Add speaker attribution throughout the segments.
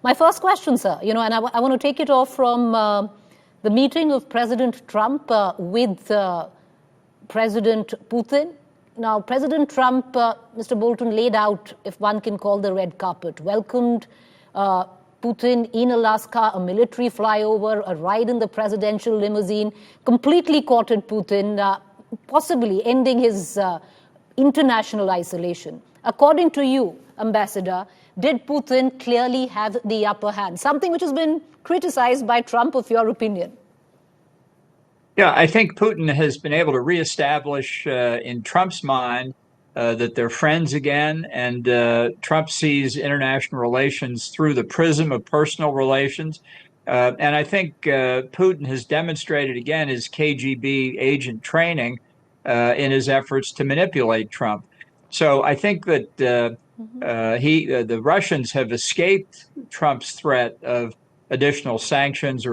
Speaker 1: My first question, sir, and I want to take it off from the meeting of President Trump with President Putin. Now, President Trump, Mr. Bolton, laid out, if one can call, the red carpet, welcomed Putin in Alaska, a military flyover, a ride in the presidential limousine, completely courted Putin, possibly ending his international isolation. According to you, Ambassador, did Putin clearly have the upper hand? Something which has been criticized by Trump, of your opinion.
Speaker 2: Yeah, I think Putin has been able to reestablish in Trump's mind that they're friends again, and Trump sees international relations through the prism of personal relations. And I think Putin has demonstrated again his KGB agent training in his efforts to manipulate Trump. So I think that the Russians have escaped Trump's threat of additional sanctions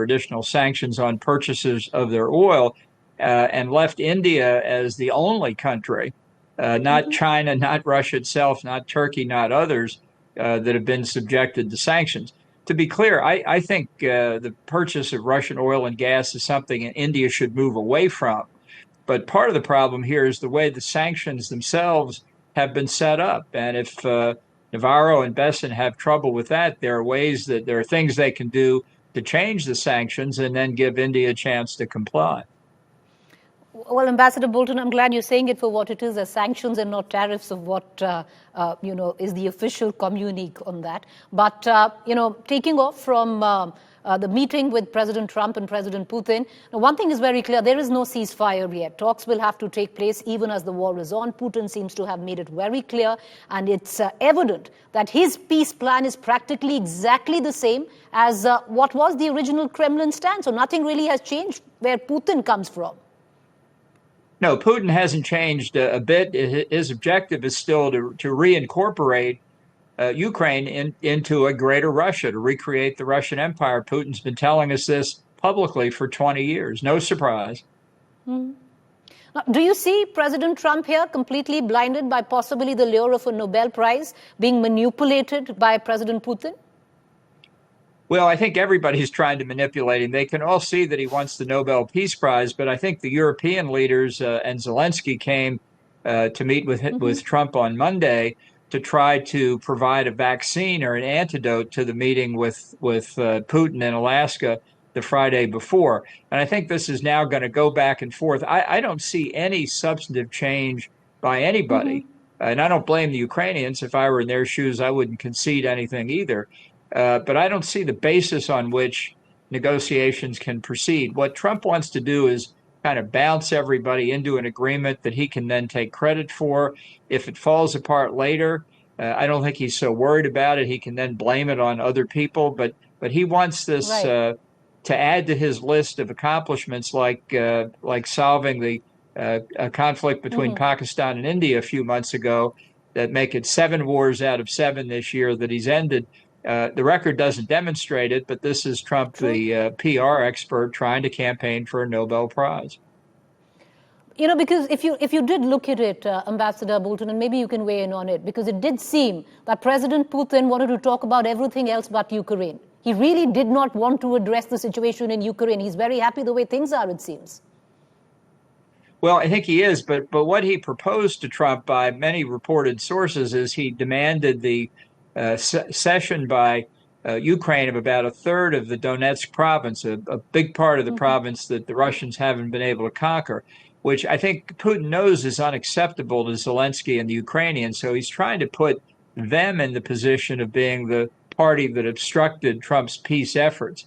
Speaker 2: on purchases of their oil, and left India as the only country, not China, not Russia itself, not Turkey, not others, that have been subjected to sanctions. To be clear, I think the purchase of Russian oil and gas is something India should move away from. But part of the problem here is the way the sanctions themselves have been set up. And if Navarro and Besson have trouble with that, there are things they can do to change the sanctions and then give India a chance to comply.
Speaker 1: Well, Ambassador Bolton, I'm glad you're saying it for what it is, as sanctions and not tariffs, of what is the official communique on that. But taking off from the meeting with President Trump and President Putin, now one thing is very clear: there is no ceasefire yet. Talks will have to take place even as the war is on. Putin seems to have made it very clear, and it's evident that his peace plan is practically exactly the same as what was the original Kremlin stand. So nothing really has changed where Putin comes from.
Speaker 2: No, Putin hasn't changed a bit. His objective is still to reincorporate Ukraine into a greater Russia, to recreate the Russian Empire. Putin's been telling us this publicly for 20 years. No surprise.
Speaker 1: Now, do you see President Trump here completely blinded by possibly the lure of a Nobel Prize, being manipulated by President Putin?
Speaker 2: Well, I think everybody's trying to manipulate him. They can all see that he wants the Nobel Peace Prize, but I think the European leaders and Zelensky came to meet with Trump on Monday to try to provide a vaccine or an antidote to the meeting with Putin in Alaska the Friday before. And I think this is now going to go back and forth. I don't see any substantive change by anybody. And I don't blame the Ukrainians. If I were in their shoes, I wouldn't concede anything either. But I don't see the basis on which negotiations can proceed. What Trump wants to do is kind of bounce everybody into an agreement that he can then take credit for. If it falls apart later, I don't think he's so worried about it. He can then blame it on other people. But he wants this to add to his list of accomplishments, like solving the a conflict between Pakistan and India a few months ago, that make it 7 wars out of 7 this year that he's ended. The record doesn't demonstrate it, but this is Trump, the PR expert, trying to campaign for a Nobel Prize.
Speaker 1: Because if you did look at it, Ambassador Bolton, and maybe you can weigh in on it, because it did seem that President Putin wanted to talk about everything else but Ukraine. He really did not want to address the situation in Ukraine. He's very happy the way things are, it seems.
Speaker 2: Well, I think he is, but what he proposed to Trump by many reported sources is he demanded the cession by Ukraine of about 1/3 of the Donetsk province, a big part of the province that the Russians haven't been able to conquer, which I think Putin knows is unacceptable to Zelensky and the Ukrainians. So he's trying to put them in the position of being the party that obstructed Trump's peace efforts.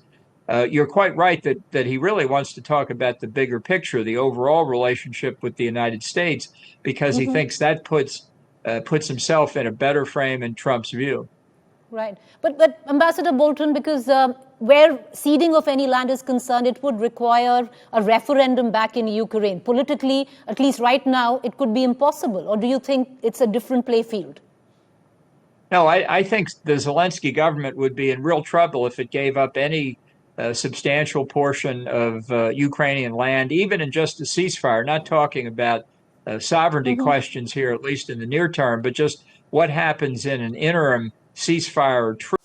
Speaker 2: You're quite right that he really wants to talk about the bigger picture, the overall relationship with the United States, because he thinks that puts himself in a better frame in Trump's view.
Speaker 1: Right. But Ambassador Bolton, because where ceding of any land is concerned, it would require a referendum back in Ukraine. Politically, at least right now, it could be impossible. Or do you think it's a different play field?
Speaker 2: No, I think the Zelensky government would be in real trouble if it gave up any substantial portion of Ukrainian land, even in just a ceasefire. Not talking about sovereignty questions here, at least in the near term, but just what happens in an interim ceasefire or truce.